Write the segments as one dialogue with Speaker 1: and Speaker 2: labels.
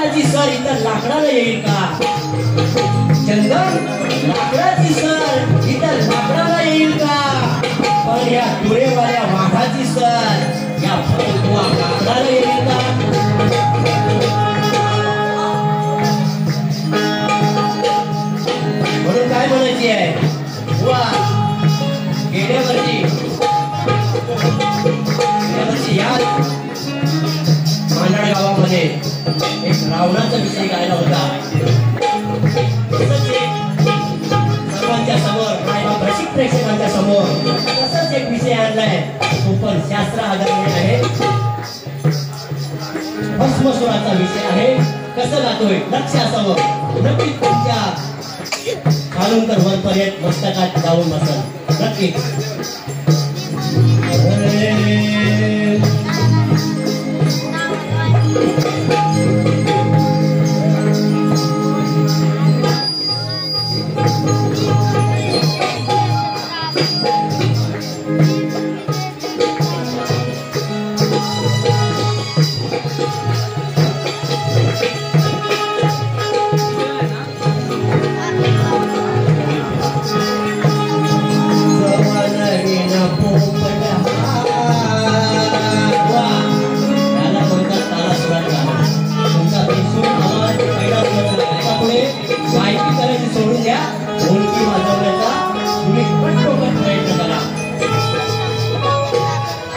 Speaker 1: चंदनाची सर इथं लाकडाला येईल का? चंदन लाकडाची सर इथं लाकडाला येईल का? पण या डोळेवाल्या वाघाची सर या लाकडाला येईल का? म्हणून काय म्हणायची आहे? वा गेल्यावर्षी या मांडळ गावामध्ये एक रावणाचा विषय गायला होता. सर्वांच्या समोर रसिक प्रेक्षकांच्या समोर तसंच एक विषय आणलाय. तो पण शास्त्र आधारित आहे. भस्मसुराचा विषय आहे. कसं गातोय लक्ष असावं. नक्की तुमच्या खालून तर वरपर्यंत मस्तकात जाऊन बसल नक्की.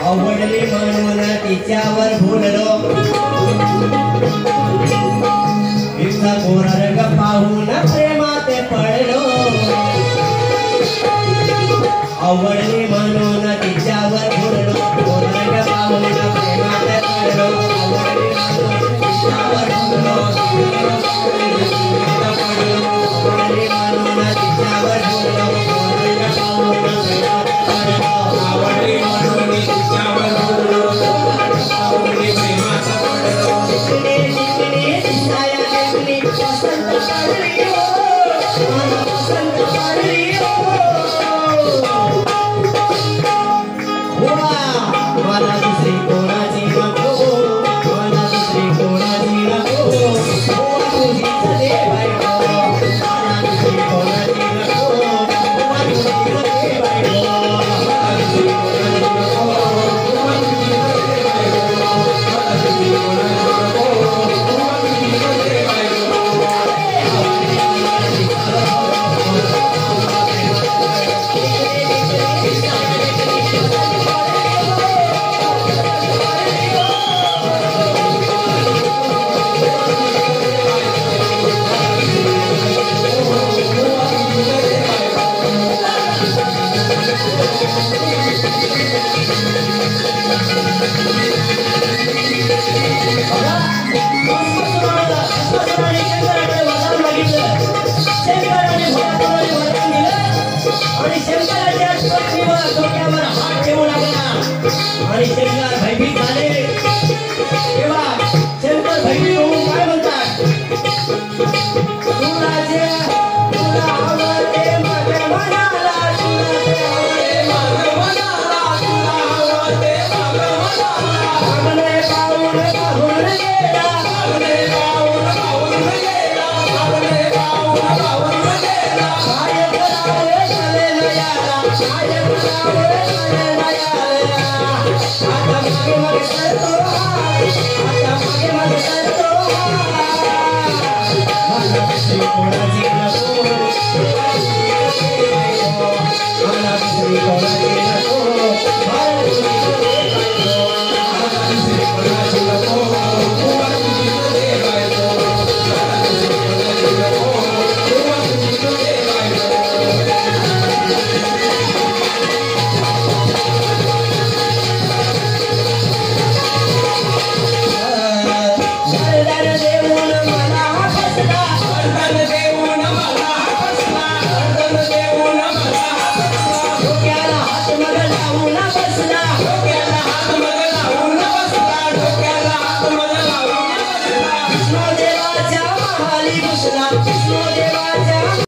Speaker 1: आवडली म्हणून तिच्यावर भुललो. तिचा गोरा रंग पाहून प्रेमात पडलो. आवडली म्हणून तिच्यावर भुललो. गोरा रंग पाहून प्रेमात पडलो. आवडली म्हणून तिच्यावर भुललो. आवडली म्हणून तिच्यावर भुललो. गोरा रंग पाहून प्रेमात पडलो. आवडली म्हणून तिच्यावर भुललो. आवडली प्रेमात पडलो. वसंत पडली हो. वसंत पडली हो. मला दुसरी कोणाची नको. मला दुसरी कोणाची नको. तुझीच दे बायको. मला दुसरी कोणाची नको. तुझीच दे बायको. मला दुसरी कोणाची नको. आणि शंकर भयभीत झाले. तेव्हा शंकर भयभीत होऊन काय म्हणतात? तुला आवडते माझ्या मनाला. तुला आवडते माझ्या मनाला. तुला आवडते माझ्या मनाला. भागणे पाहून पाहून गेला. भागणे पाहून पाहून गेला. भागणे पाहून पाहून गेला. काय करावे चले नयाला. काय करावे चले नयाला. आता मागे मागे सरतो. आता मागे मागे सरतो. मला दुसरी कोणाची नको. मला दुसरी कोणाची नको.